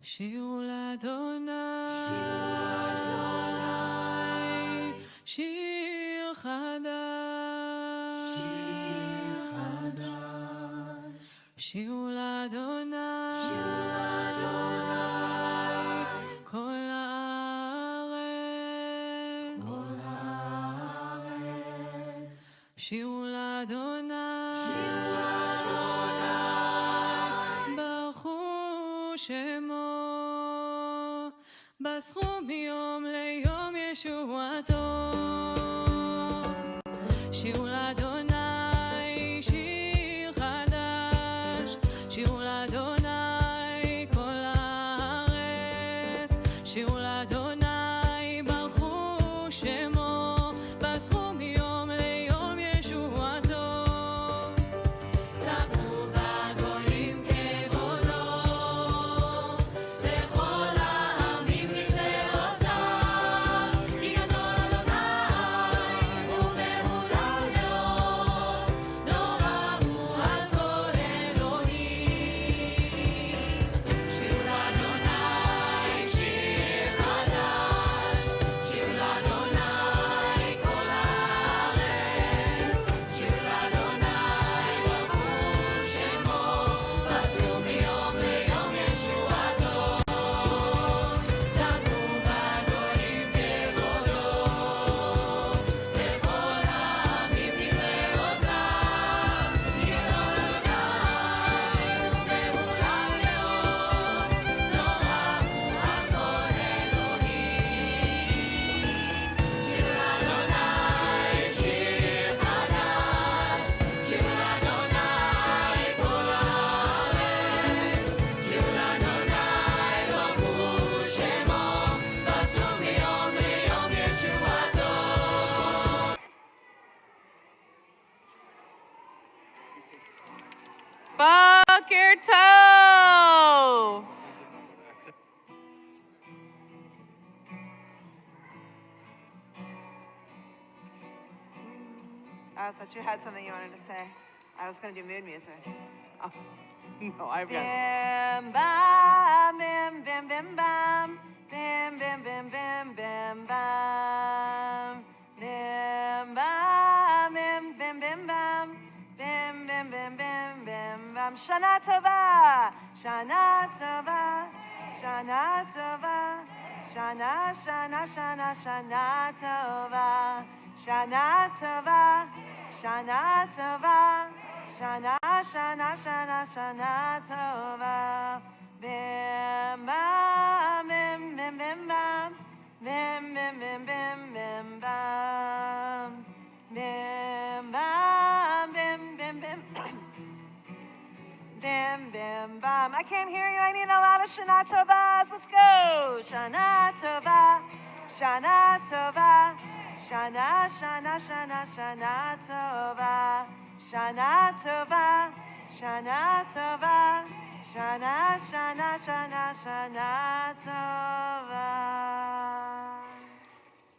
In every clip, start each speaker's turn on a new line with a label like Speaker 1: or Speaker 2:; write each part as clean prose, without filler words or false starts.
Speaker 1: שירו לאדוני, שיר חדש, שירו לאדוני, כל הארץ, שירו לאדוני, ברכו שמו, בסכו מיום ליום ישועתו. שירו לאדוני שיר חדש, שירו לאדוני כל הארץ, שירו לאדוני ברכו שמו, בסכו מיום ליום ישועתו. ספרו בגויים כבודו, לכל העמים נפלאותיו, כי גדול אדוני ומהולל מאוד, נורא הוא על כל אלוהים. שירו לאדוני שיר חדש, שירו לאדוני כל הארץ, שירו לאדוני ברכו שמו, בסו מיום ליום ישועתו. ספרו בגויים כבודו, לכל העמים נפלאותיו, כי גדול אדוני ומהולל מאוד, נורא הוא על כל אלוהים. שירו לאדוני שיר חדש, שירו לאדוני כל הארץ, שירו לאדוני ברכו שמו, בסו מיום ליום ישועתו. Boker Tov.
Speaker 2: I thought you had something you wanted to say. I was going to do mood music.
Speaker 3: Oh, no, I've got.
Speaker 2: Bim bam, bim bim bim bam, bim bim bim bim bim bam, bim bam, bim bim bim bam, bim bim bim bim bim bam. Shana tova, shana tova, shana tova, shana shana shana shana tova, shana tova, shana tova. Shana, shana, shana, shana tova. Bim bam, bim bim bim bam, bim bim bim bim bim bam, bim bam, bim bim bim bim bim bam. I can't hear you. I need a lot of shana tovas. Let's go. Shana tova, shana tova, shana, shana, shana, shana tova. Shana tova, shana tova, shana, shana, shana, shana tova.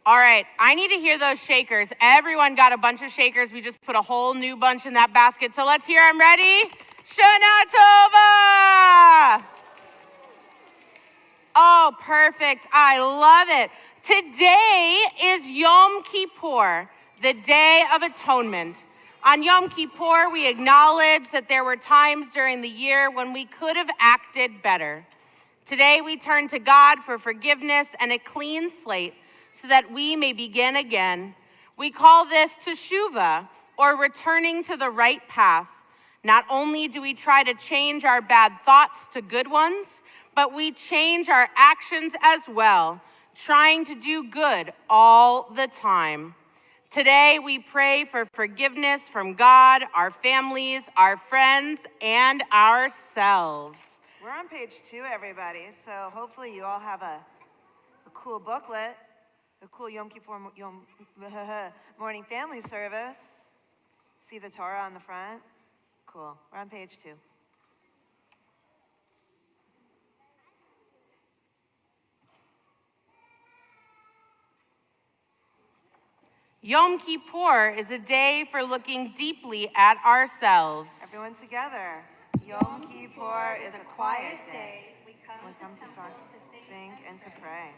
Speaker 3: All right, I need to hear those shakers. Everyone got a bunch of shakers. We just put a whole new bunch in that basket. So let's hear them. Ready? Shana Tova! Oh, perfect. I love it. Today is Yom Kippur, the Day of Atonement. On Yom Kippur, we acknowledge that there were times during the year when we could have acted better. Today, we turn to God for forgiveness and a clean slate so that we may begin again. We call this teshuvah, or returning to the right path. Not only do we try to change our bad thoughts to good ones, but we change our actions as well, trying to do good all the time. Today, we pray for forgiveness from God, our families, our friends, and ourselves.
Speaker 2: We're on page 2, everybody, so hopefully you all have a cool booklet, a cool Yom Kippur morning family service. See the Torah on the front? Cool. We're on page 2.
Speaker 3: Yom Kippur is a day for looking deeply at ourselves.
Speaker 2: Everyone together. Yom Kippur is a quiet day.
Speaker 4: We come
Speaker 2: We come to talk, think, and to pray.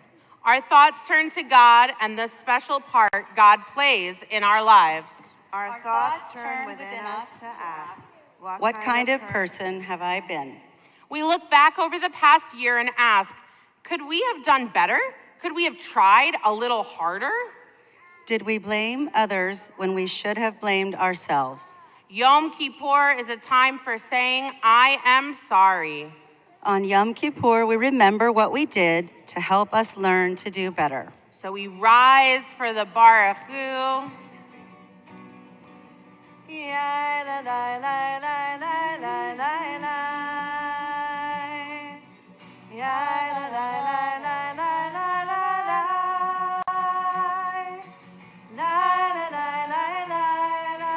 Speaker 3: Our thoughts turn to God and the special part God plays in our lives.
Speaker 2: Our thoughts turn within us to ask,
Speaker 4: What kind of person have I been?
Speaker 3: We look back over the past year and ask, could we have done better? Could we have tried a little harder?
Speaker 4: Did we blame others when we should have blamed ourselves?
Speaker 3: Yom Kippur is a time for saying, I am sorry.
Speaker 4: On Yom Kippur, we remember what we did to help us learn to do better.
Speaker 3: So we rise for the Baruch Hu.
Speaker 2: Yai la la la la la la la la. Yai la la la la la la la la. La la la la la la.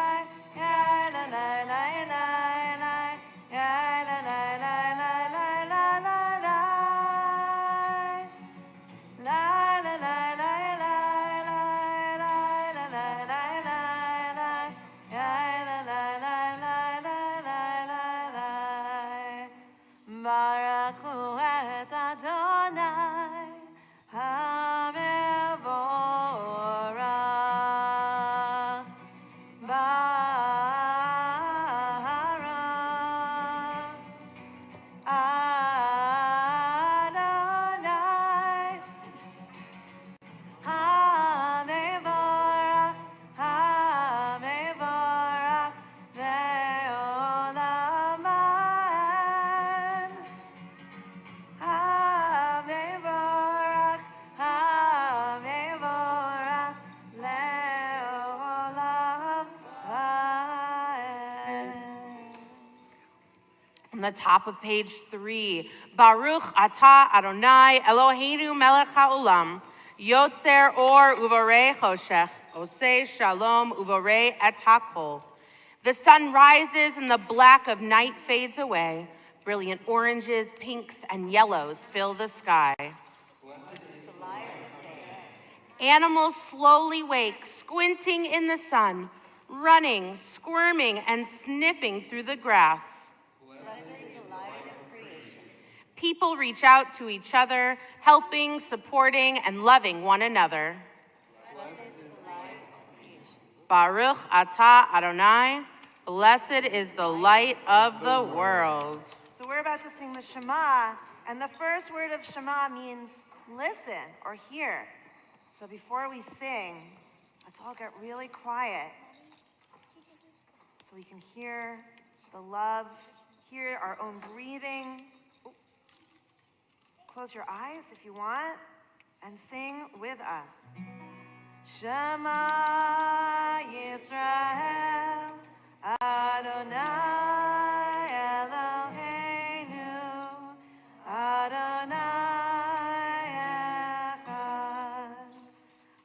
Speaker 2: Yai la la la la la. Yai la la la la la la la la. La la la la la la la la la la la. La la la la la la la la. Baruch hu et Adonai hamevorach. Baruch Adonai hamevorach, hamevorach le'olam amen. Hamevorach, hamevorach le'olam amen.
Speaker 3: On the top of page 3, Baruch atah Adonai Eloheinu melech haolam, yotzer or uvorei choshech, oseh shalom uvorei et hakol. The sun rises and the black of night fades away. Brilliant oranges, pinks, and yellows fill the sky. Animals slowly wake, squinting in the sun, running, squirming, and sniffing through the grass. People reach out to each other, helping, supporting, and loving one another. Baruch atah Adonai, blessed is the light of the world.
Speaker 2: So we're about to sing the Shema, and the first word of Shema means listen or hear. So before we sing, let's all get really quiet so we can hear the love, hear our own breathing. Ooh. Close your eyes if you want and sing with us. Shema Yisrael, Adonai Eloheinu, Adonai Echad.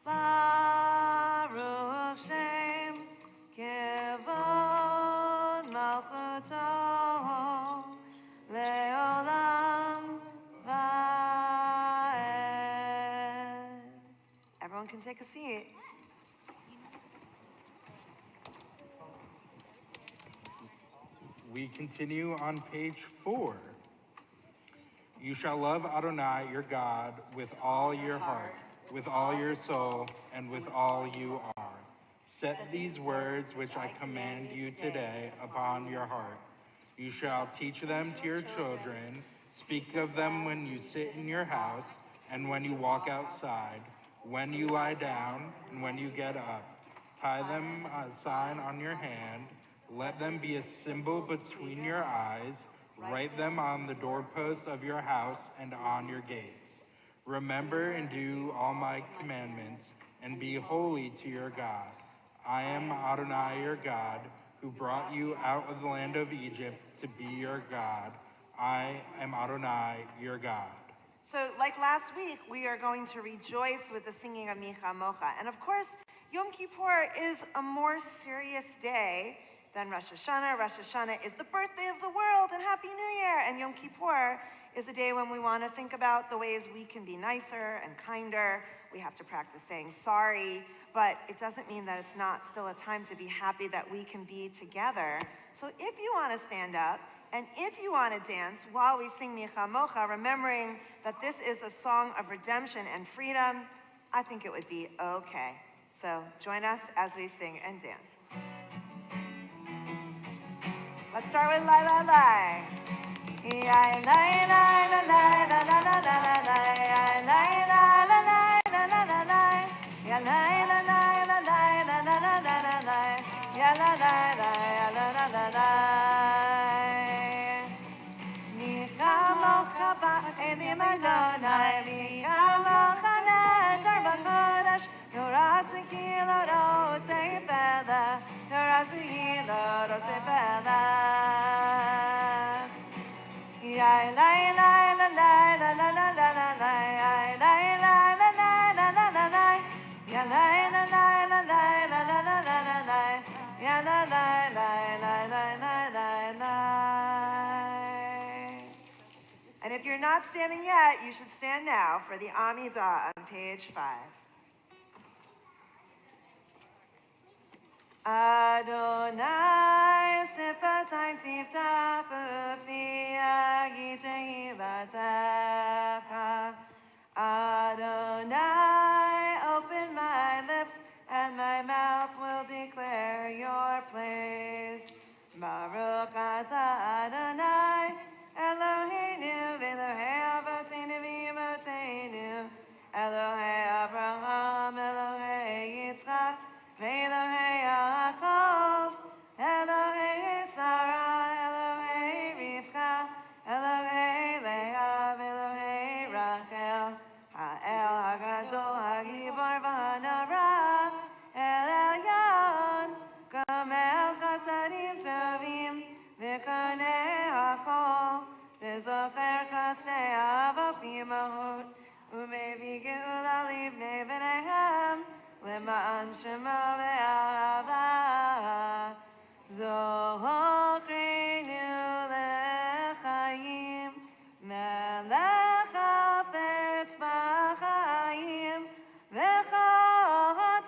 Speaker 2: Baruch Shem Kevod Malchuto Leolam Vaed. Everyone can take a seat.
Speaker 5: We continue on page 4. You shall love Adonai your God with all your heart, with all your soul, and with all you are. Set these words which I command you today upon your heart. You shall teach them to your children, speak of them when you sit in your house, and when you walk outside, when you lie down, and when you get up. Tie them a sign on your hand. Let them be a symbol between your eyes. Write them on the doorposts of your house and on your gates. Remember and do all my commandments, and be holy to your God. I am Adonai your God, who brought you out of the land of Egypt to be your God. I am Adonai your God.
Speaker 2: So like last week, we are going to rejoice with the singing of Micha Mocha. And of course, Yom Kippur is a more serious day than Rosh Hashanah. Rosh Hashanah is the birthday of the world, and Happy New Year. And Yom Kippur is a day when we want to think about the ways we can be nicer and kinder. We have to practice saying sorry, but it doesn't mean that it's not still a time to be happy that we can be together. So if you want to stand up, And if you want to dance while we sing Mi Chamocha, remembering that this is a song of redemption and freedom, I think it would be okay. So join us as we sing and dance. Let's start with Lai Lai Lai. Lai Lai Lai La Lai La La La La La Lai Lai La La Lai La La La Lai Ya Lai La Lai La Lai La La La La La Lai Ya La Lai La La La La Lai Mi Chamocha Ba'elim Adonai Mi Chamocha Netar B'Chodesh Torah Tehillah Rosei Pela Torah Tehillah Rosei Pela Lai lai lai la lai la la la la la lai lai la la la la la la lai ya lai la lai la lai la la la la la lai ya la lai lai lai lai lai lai lai. And if you're not standing yet, you should stand now for the Amidah on page 5. Adonai sifatai tiftach ufi agitei latecha. Adonai, open my lips and my mouth will declare your praise. Baruch atah Adonai, Eloheinu v'Elohei avoteinu v'imotenu, Elohei Abraham, Elohei Yitzchak, Elohei Yaakov, Elohei Sarah, Elohei Rivka, Elohei Leah, Elohei Rachel, Ha'el HaGadol, HaGibor v'Hanara, El Elyon, Gomel Chasadim Tovim, V'Konei HaChol, V'Zocher Chasei Avot B'Imahot, U'Mevi Geula Livnei V'Nehem, L'ma'an Shemo ve'ahava, Zochreinu lechaim, Melech hafetz b'chaim, V'chotbeinu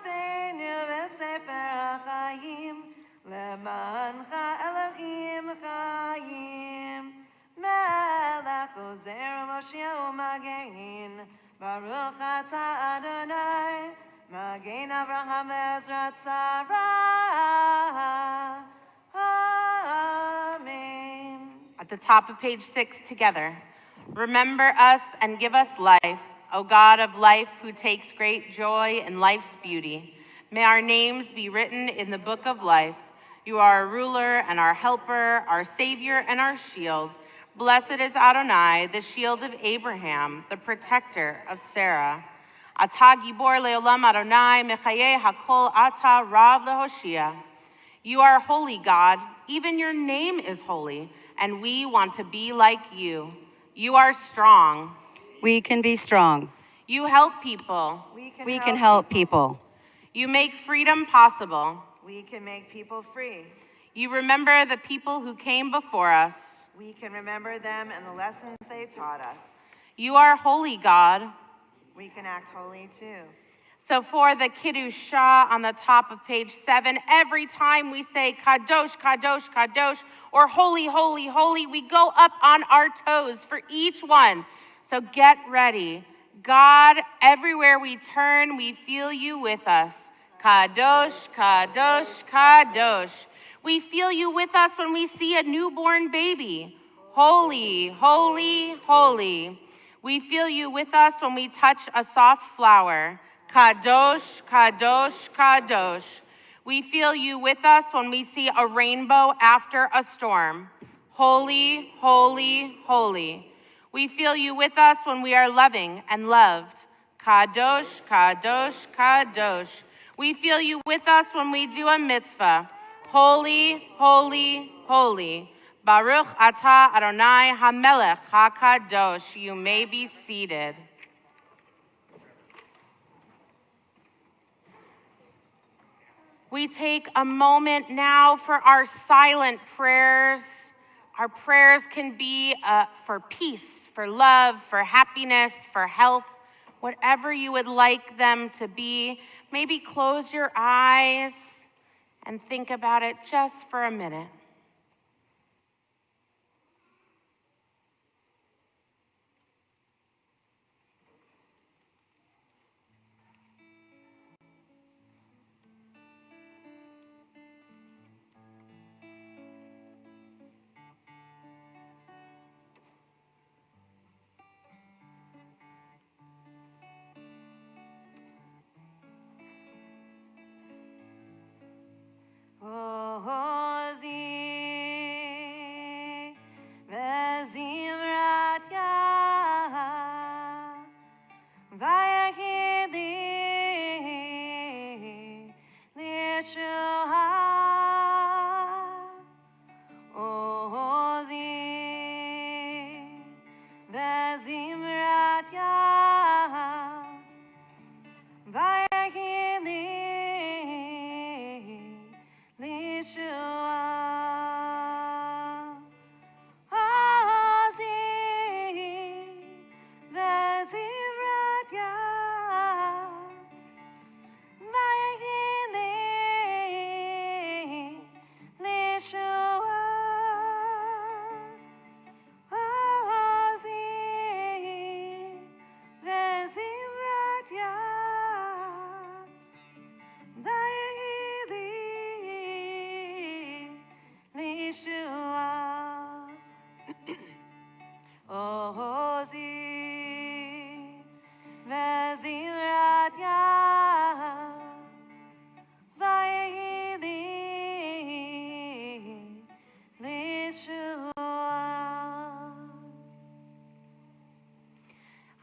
Speaker 2: v'sefer ha'chaim, L'ma'ancha Elohim chayim, Melech ozer u'mosheh u'magein, Baruch atah Adonai, Magen Avraham Ezrat Sarah. Amen.
Speaker 3: At the top of page 6 together. Remember us and give us life, O God of life, who takes great joy in life's beauty. May our names be written in the book of life. You are our ruler and our helper, our savior and our shield. Blessed is Adonai, the shield of Abraham, the protector of Sarah. Ata gibor leolam Adonai, mechaye hakol ata rav lehoshia. You are holy, God. Even your name is holy, and we want to be like you. You are strong.
Speaker 4: We can be strong.
Speaker 3: You help people.
Speaker 2: We
Speaker 4: can help people.
Speaker 3: You make freedom possible.
Speaker 2: We can make people free.
Speaker 3: You remember the people who came before us.
Speaker 2: We can remember them and the lessons they taught us.
Speaker 3: You are holy, God.
Speaker 2: We can act holy too.
Speaker 3: So for the Kiddusha on the top of page 7, every time we say Kadosh, Kadosh, Kadosh, or Holy, Holy, Holy, we go up on our toes for each one. So get ready. God, everywhere we turn, we feel you with us. Kadosh, Kadosh, Kadosh. We feel you with us when we see a newborn baby. Holy, holy, holy. We feel you with us when we touch a soft flower. Kadosh, Kadosh, Kadosh. We feel you with us when we see a rainbow after a storm. Holy, holy, holy. We feel you with us when we are loving and loved. Kadosh, Kadosh, Kadosh. We feel you with us when we do a mitzvah. Holy, holy, holy. Baruch atah Adonai HaMelech HaKadosh. You may be seated. We take a moment now for our silent prayers. Our prayers can be for peace, for love, for happiness, for health, whatever you would like them to be. Maybe close your eyes and think about it just for a minute.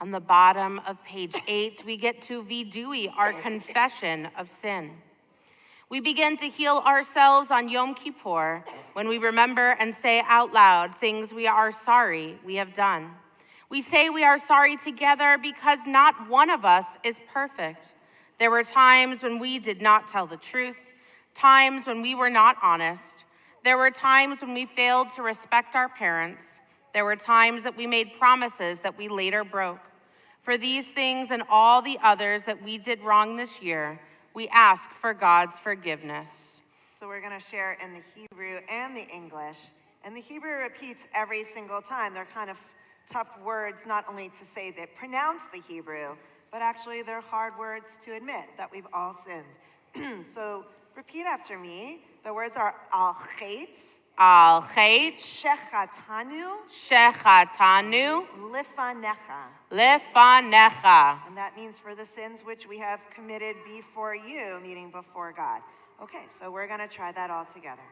Speaker 3: On the bottom of page 8, we get to vidui, our confession of sin. We begin to heal ourselves on Yom Kippur when we remember and say out loud things we are sorry we have done. We say we are sorry together because not one of us is perfect. There were times when we did not tell the truth, times when we were not honest. There were times when we failed to respect our parents. There were times that we made promises that we later broke. For these things and all the others that we did wrong this year, we ask for God's forgiveness.
Speaker 2: So we're going to share in the Hebrew and the English. And the Hebrew repeats every single time. They're kind of tough words, not only to say they pronounce the Hebrew, but actually they're hard words to admit that we've all sinned. So repeat after me. The words are al-chet,
Speaker 3: Al-chet,
Speaker 2: shechatanu,
Speaker 3: shechatanu,
Speaker 2: lifanecha.
Speaker 3: lefanecha.
Speaker 2: And that means for the sins which we have committed before you, meaning before God. Okay, so we're going to try that all together.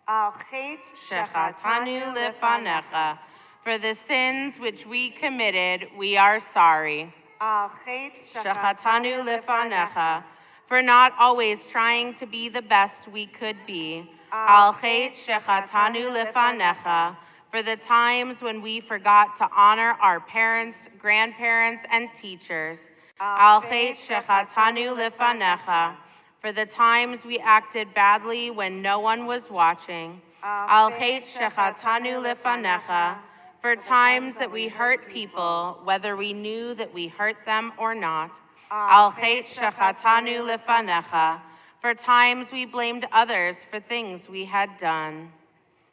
Speaker 2: Al-chet,
Speaker 3: Shechatanu lefanecha. For the sins which we committed, we are sorry.
Speaker 2: Al-chet,
Speaker 3: Shechatanu lefanecha. For not always trying to be the best we could be. Al-chet shechatanu lefanecha. For the times when we forgot to honor our parents, grandparents, and teachers. Al-chet shechatanu lefanecha. For the times we acted badly when no one was watching. Al-chet shechatanu lefanecha. For times that we hurt people, whether we knew that we hurt them or not. Al-chet shechatanu lefanecha. For times we blamed others for things we had done.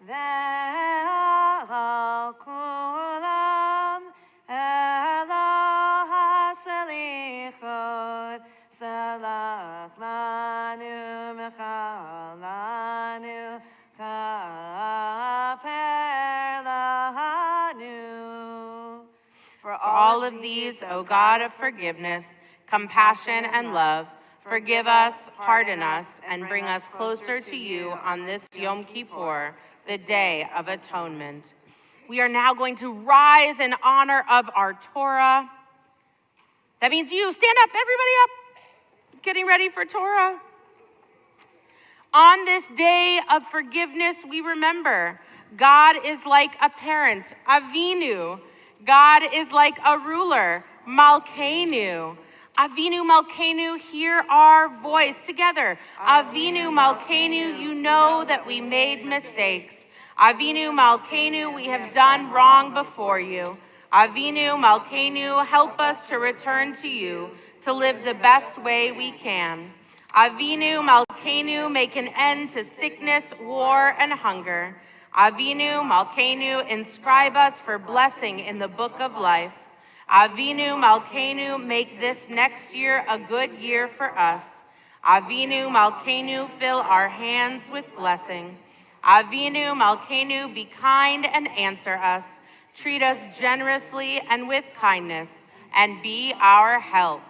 Speaker 2: Ve'al kulam elo haselichot salach lanu mechal lanu kaper lanu. For
Speaker 3: All of these, O God of forgiveness, compassion, and love, forgive us, pardon us, and bring us closer to you on this Yom Kippur, the Day of Atonement. We are now going to rise in honor of our Torah. That means you. Stand up, everybody up. Getting ready for Torah. On this day of forgiveness, we remember God is like a parent, Avinu. God is like a ruler, Malkeinu. Avinu Malkeinu, hear our voice together. Avinu Malkeinu, you know that we made mistakes. Avinu Malkeinu, we have done wrong before you. Avinu Malkeinu, help us to return to you, to live the best way we can. Avinu Malkeinu, make an end to sickness, war, and hunger. Avinu Malkeinu, inscribe us for blessing in the book of life. Avinu Malkeinu, make this next year a good year for us. Avinu Malkeinu, fill our hands with blessing. Avinu Malkeinu, be kind and answer us. Treat us generously and with kindness, and be our help.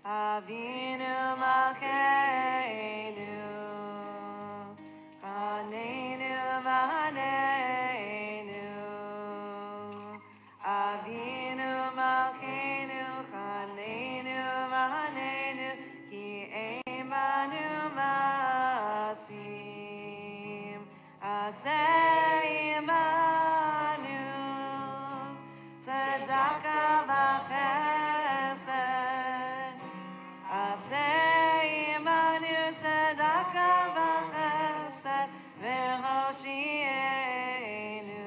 Speaker 2: Avinu Malkeinu, Chaneinu v'Haneinu. Avinu Malkeinu, Chaneinu v'Haneinu, Ki ein banu masim, Aseh imanu, Tzedaka v'chesed. Aseh imanu, Tzedaka v'chesed, v'hoshienu.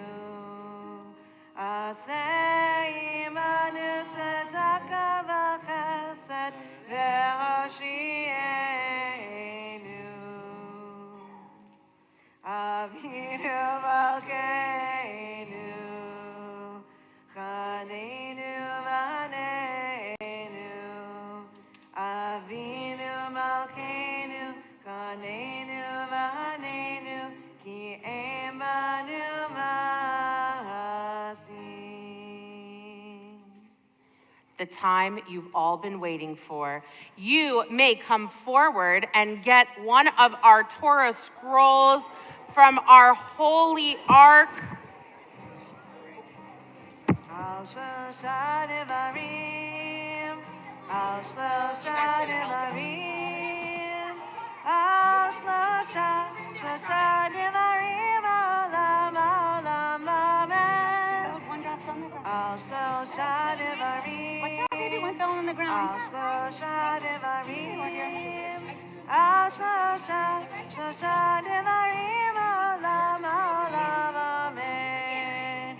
Speaker 2: Aseh imanu, Tzedaka v'chesed, v'hoshienu. Avinu Malkeinu, Chaneinu v'Haneinu. Avinu Malkeinu, Chaneinu v'Haneinu, Ki ein banu masim.
Speaker 3: The time you've all been waiting for. You may come forward and get one of our Torah scrolls from our holy ark.
Speaker 2: Al Shloshah Devarim, Al Shloshah Devarim, Al Shloshah Devarim, Olam Olam Amen.
Speaker 4: One dropped on the ground.
Speaker 2: Al Shloshah Devarim.
Speaker 4: Watch out, baby, one fell on the ground.
Speaker 2: Al Shloshah Devarim, Al Shloshah Devarim, Olam Olam Amen.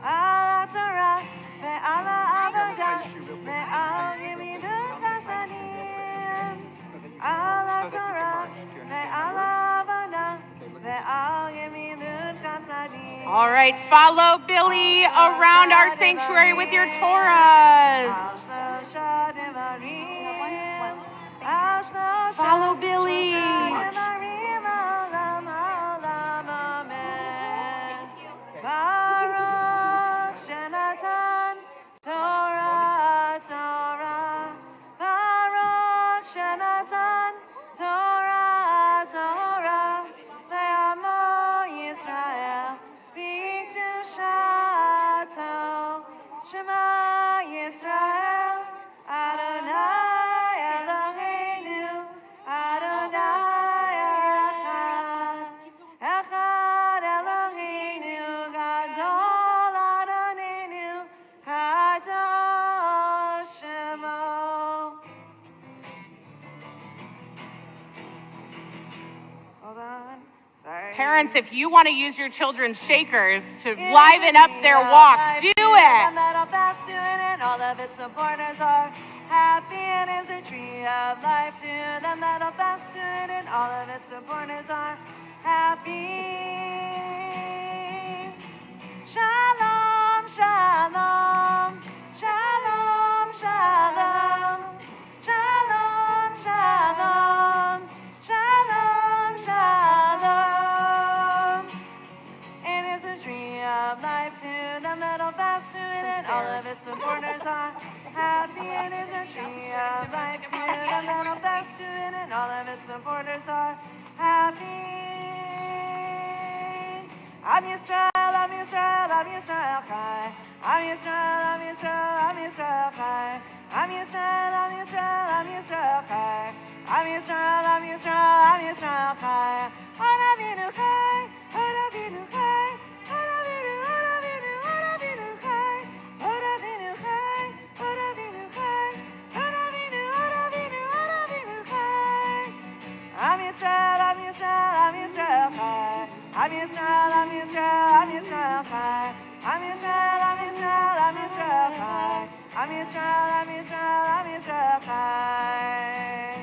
Speaker 2: Al Torah ve'al Avodah ve'al Gemilut Chasadim. Al Torah ve'al Avodah ve'al Gemilut Chasadim.
Speaker 3: All right, follow Billy around our sanctuary with your Torahs. Follow Billy.
Speaker 2: Baruch Shenatan Torah, Torah. Baruch Shenatan Torah, Torah. Le'amo Yisrael B'kedushato. Shema Yisrael Adonai Eloheinu Adonai Echad. Echad Eloheinu Gadol Adonenu Kadosh Shemo. Hold on. Sorry.
Speaker 3: Parents, if you want to use your children's shakers to liven up their walk, do it.
Speaker 2: And that'll fast doing it. All of its supporters are happy. It is a tree of life to them that'll fast doing it. All of its supporters are happy. Shalom, shalom, shalom, shalom, shalom, shalom, shalom, shalom. It is a tree of life to them that'll fast to it, and all of its supporters are happy. It is a tree of life to them that'll fast to it, and all of its supporters are happy. Am Yisrael, Am Yisrael, Am Yisrael Chai. Am Yisrael, Am Yisrael, Am Yisrael Chai. Am Yisrael, Am Yisrael, Am Yisrael Chai. Am Yisrael, Am Yisrael, Am Yisrael Chai. Od Avinu Chai, Od Avinu Chai, Od Avinu, Od Avinu, Od Avinu Chai. Od Avinu Chai, Od Avinu Chai, Od Avinu, Od Avinu, Od Avinu Chai. Am Yisrael, Am Yisrael, Am Yisrael Chai. Am Yisrael, Am Yisrael, Am Yisrael Chai. Am Yisrael, Am Yisrael, Am Yisrael Chai. Am Yisrael, Am Yisrael, Am Yisrael Chai.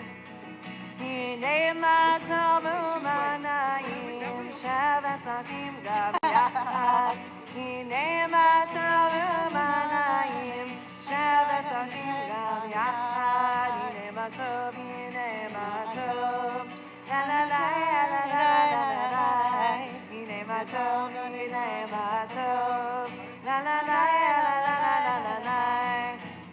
Speaker 2: Hinei matov u'manayim shevet achim gam yachad. Hinei matov u'manayim shevet achim gam yachad. Hinei matov, hinei matov. La la la la la la la la. Hinei matov, hinei matov. La la la la la la la la.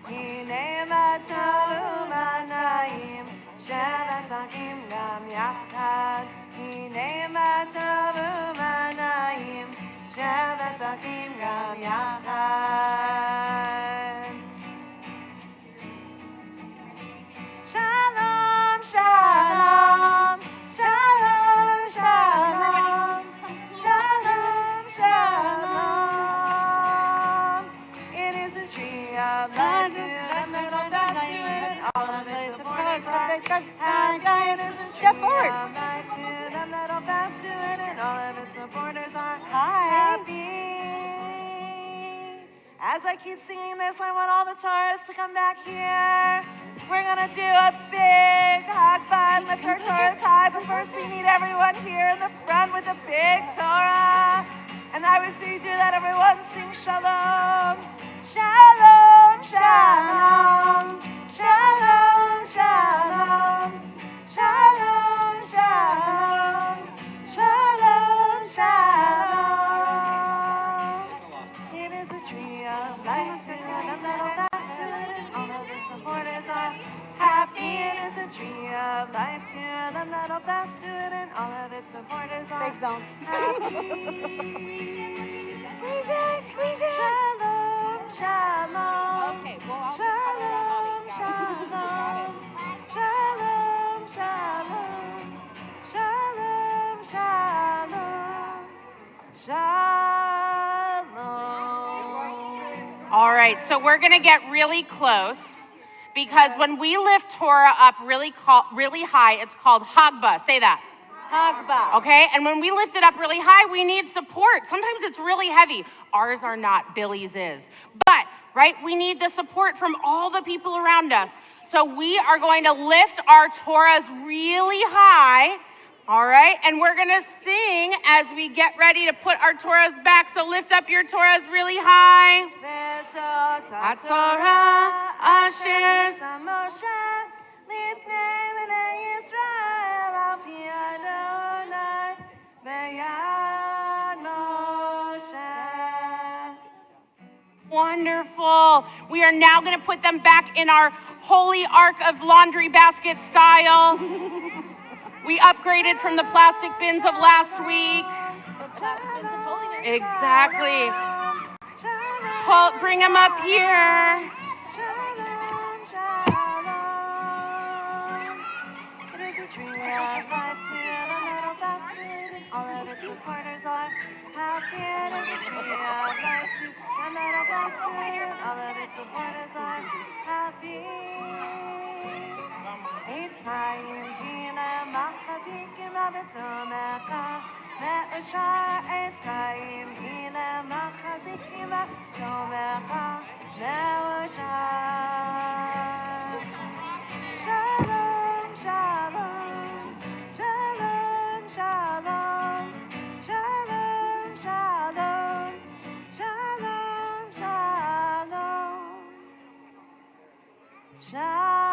Speaker 2: Hinei matov u'manayim shevet achim gam yachad. Hinei matov u'manayim shevet achim gam yachad. Shalom, shalom, shalom, shalom, shalom, shalom. It is a tree of life to them that'll fast to it. All of its supporters are happy. It is a tree of life to them that'll fast to it, and all of its supporters are happy. As I keep singing this, I want all the tourists to come back here. We're gonna do a big high five, lift our Torahs high, but first we need everyone here in the front with a big Torah. And as we do that, everyone sing shalom. Shalom, shalom, shalom, shalom, shalom, shalom, shalom, shalom. It is a tree of life to them that'll fast to it, and all of its supporters are happy. It is a tree of life to them that'll fast to it, and all of its supporters are
Speaker 4: Safe zone.
Speaker 2: happy. Squeeze it, squeeze it. Shalom, shalom.
Speaker 3: Okay, well, I'll just color it on Holly. Got it.
Speaker 2: Shalom, shalom, shalom, shalom, shalom.
Speaker 3: All right, so we're gonna get really close because when we lift Torah up really high, it's called Hagba. Say that.
Speaker 2: Hagba.
Speaker 3: Okay, and when we lift it up really high, we need support. Sometimes it's really heavy. Ours are not, Billy's is. But, right, we need the support from all the people around us. So we are going to lift our Torahs really high, all right? And we're gonna sing as we get ready to put our Torahs back. So lift up your Torahs really high.
Speaker 2: Torah asher Moshe lifnei bnei Yisrael al pi Adonai beyad Moshe.
Speaker 3: Wonderful. We are now going to put them back in our holy ark of laundry basket style. We upgraded from the plastic bins of last week. Exactly. Bring them up here.
Speaker 2: Shalom, shalom. It is a tree of life to the metal basket. All of its supporters are happy. It is a tree of life to the metal basket. All of its supporters are happy. It's Hayim Hina Machazikim Avitomecha Me'ashar. It's Hayim Hina Machazikim Avitomecha Me'ashar. Shalom, shalom, shalom, shalom, shalom, shalom, shalom, shalom, shalom.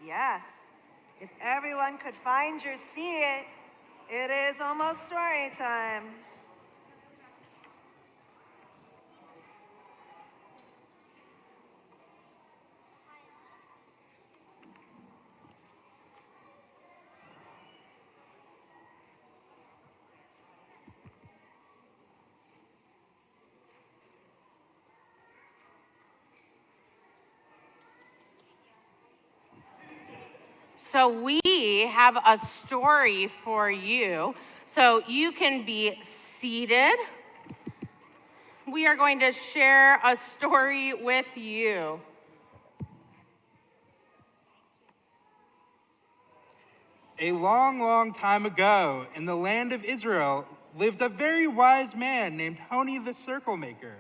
Speaker 2: Yes. If everyone could find your seat, it is almost story time.
Speaker 3: So we have a story for you. So you can be seated. We are going to share a story with you.
Speaker 5: A long, long time ago, in the land of Israel, lived a very wise man named Honi the Circle Maker.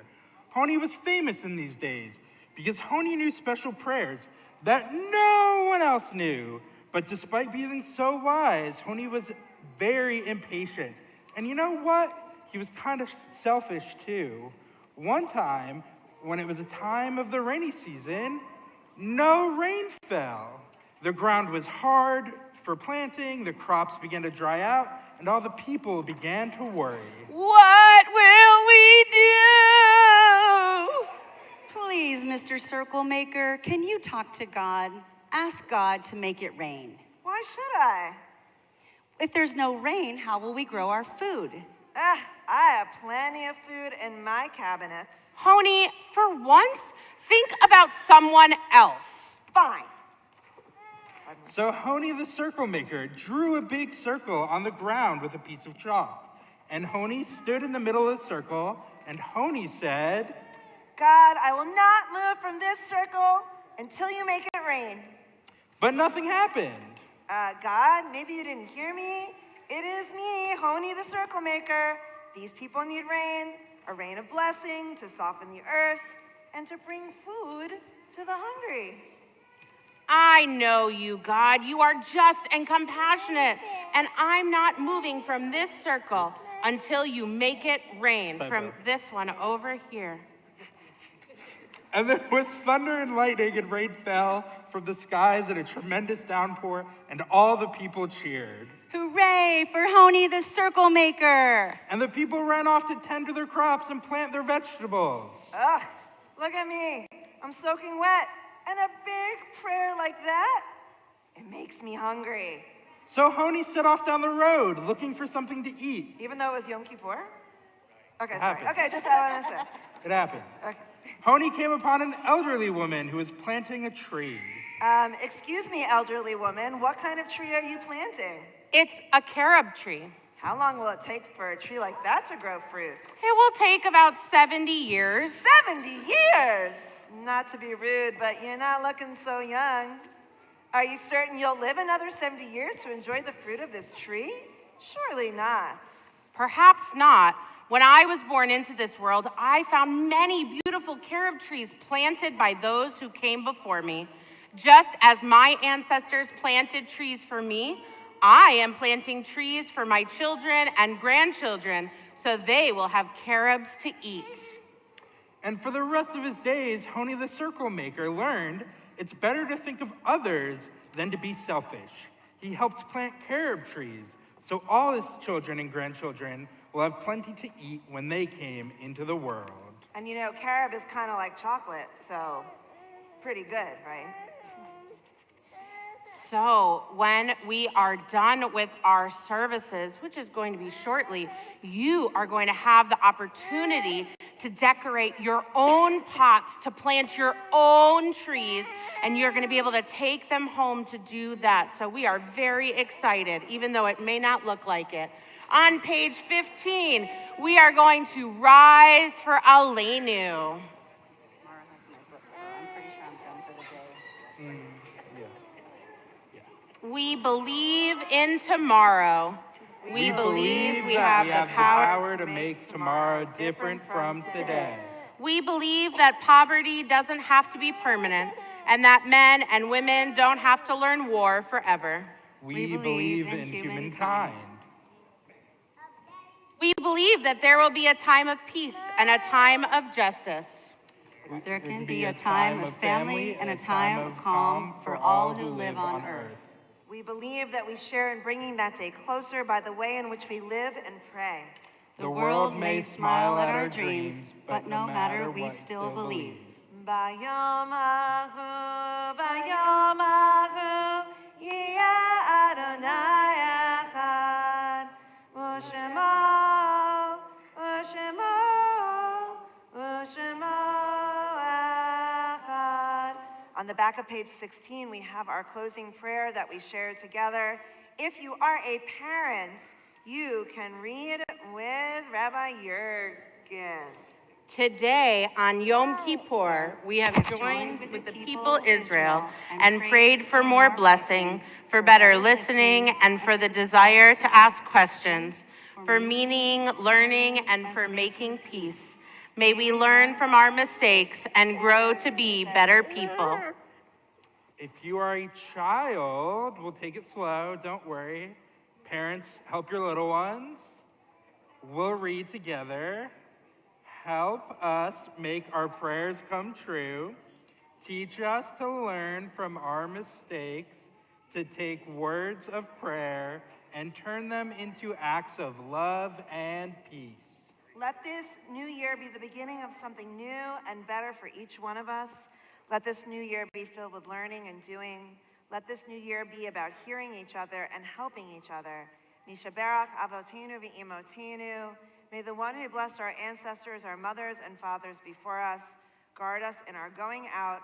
Speaker 5: Honi was famous in these days because Honi knew special prayers that no one else knew. But despite being so wise, Honi was very impatient. And you know what? He was kind of selfish too. One time, when it was a time of the rainy season, no rain fell. The ground was hard for planting, the crops began to dry out, and all the people began to worry.
Speaker 3: What will we do?
Speaker 4: Please, Mr. Circle Maker, can you talk to God? Ask God to make it rain.
Speaker 2: Why should I?
Speaker 4: If there's no rain, how will we grow our food?
Speaker 2: I have plenty of food in my cabinets.
Speaker 3: Honi, for once, think about someone else.
Speaker 2: Fine.
Speaker 5: So Honi the Circle Maker drew a big circle on the ground with a piece of chalk. And Honi stood in the middle of the circle, and Honi said,
Speaker 2: God, I will not move from this circle until you make it rain.
Speaker 5: but nothing happened.
Speaker 2: God, maybe you didn't hear me. It is me, Honi the Circle Maker. These people need rain, a rain of blessing to soften the earth and to bring food to the hungry.
Speaker 3: I know you, God. You are just and compassionate, and I'm not moving from this circle until you make it rain. From this one over here.
Speaker 5: And there was thunder and lightning, and rain fell from the skies in a tremendous downpour, and all the people cheered.
Speaker 4: Hooray for Honi the Circle Maker!
Speaker 5: And the people ran off to tend to their crops and plant their vegetables.
Speaker 2: Ugh, look at me. I'm soaking wet. And a big prayer like that, it makes me hungry.
Speaker 5: So Honi set off down the road looking for something to eat.
Speaker 2: Even though it was Yom Kippur? Okay,
Speaker 5: It
Speaker 2: sorry.
Speaker 5: happens.
Speaker 2: Okay, just I want to say.
Speaker 5: It happens.
Speaker 2: Okay.
Speaker 5: Honi came upon an elderly woman who was planting a tree.
Speaker 2: Excuse me, elderly woman, what kind of tree are you planting?
Speaker 3: It's a carob tree.
Speaker 2: How long will it take for a tree like that to grow fruit?
Speaker 3: It will take about 70 years.
Speaker 2: 70 years! Not to be rude, but you're not looking so young. Are you certain you'll live another 70 years to enjoy the fruit of this tree? Surely not.
Speaker 3: Perhaps not. When I was born into this world, I found many beautiful carob trees planted by those who came before me. Just as my ancestors planted trees for me, I am planting trees for my children and grandchildren so they will have carobs to eat.
Speaker 5: And for the rest of his days, Honi the circle maker learned it's better to think of others than to be selfish. He helped plant carob trees so all his children and grandchildren will have plenty to eat when they came into the world.
Speaker 2: And you know, carob is kind of like chocolate, so pretty good, right?
Speaker 3: So when we are done with our services, which is going to be shortly, you are going to have the opportunity to decorate your own pots, to plant your own trees, and you're going to be able to take them home to do that. So we are very excited, even though it may not look like it. On page 15, we are going to rise for Aleinu. We believe in tomorrow. We believe we have the power
Speaker 5: to make tomorrow different from today.
Speaker 3: We believe that poverty doesn't have to be permanent and that men and women don't have to learn war forever.
Speaker 5: We believe in humankind.
Speaker 3: We believe that there will be a time of peace and a time of justice.
Speaker 4: There can be a time of family and a time of calm for all who live on earth.
Speaker 2: We believe that we share in bringing that day closer by the way in which we live and pray.
Speaker 4: The world may smile at our dreams, but no matter, we still believe.
Speaker 2: Bayom Ahu, Bayom Ahu, Yeh Adonai Echad, U'Shemo, U'Shemo, U'Shemo Echad. On the back of page 16, we have our closing prayer that we share together. If you are a parent, you can read with Rabbi Jurgen.
Speaker 3: Today, on Yom Kippur, we have joined with the people Israel and prayed for more blessing, for better listening, and for the desire to ask questions, for meaning, learning, and for making peace. May we learn from our mistakes and grow to be better people.
Speaker 5: If you are a child, we'll take it slow, don't worry. Parents, help your little ones. We'll read together. Help us make our prayers come true. Teach us to learn from our mistakes, to take words of prayer and turn them into acts of love and peace.
Speaker 2: Let this new year be the beginning of something new and better for each one of us. Let this new year be filled with learning and doing. Let this new year be about hearing each other and helping each other. Mishaberach Avotenu v'Imotenu. May the one who blessed our ancestors, our mothers and fathers before us, guard us in our going out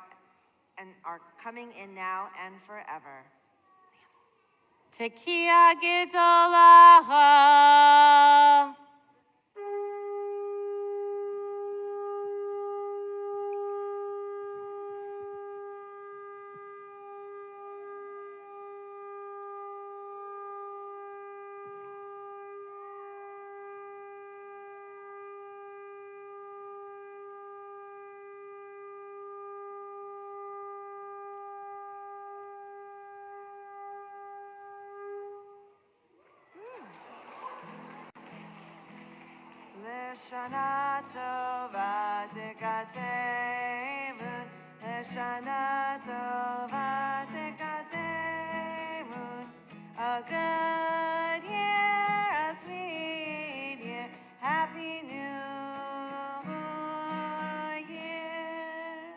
Speaker 2: and our coming in now and forever.
Speaker 3: Tekiah Gedolah.
Speaker 2: Leshana tova tekatemun, Leshana tova tekatemun. A good year, a sweet year, happy new year.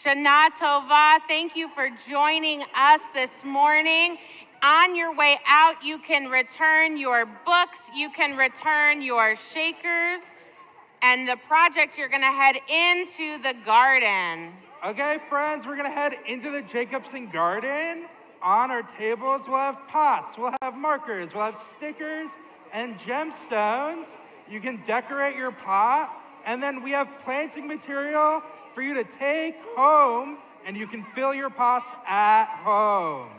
Speaker 3: Shana Tova, thank you for joining us this morning. On your way out, you can return your books, you can return your shakers, and the project, you're gonna head into the garden.
Speaker 5: Okay, friends, we're gonna head into the Jacobson garden. On our tables, we'll have pots, we'll have markers, we'll have stickers and gemstones. You can decorate your pot, and then we have planting material for you to take home, and you can fill your pots at home.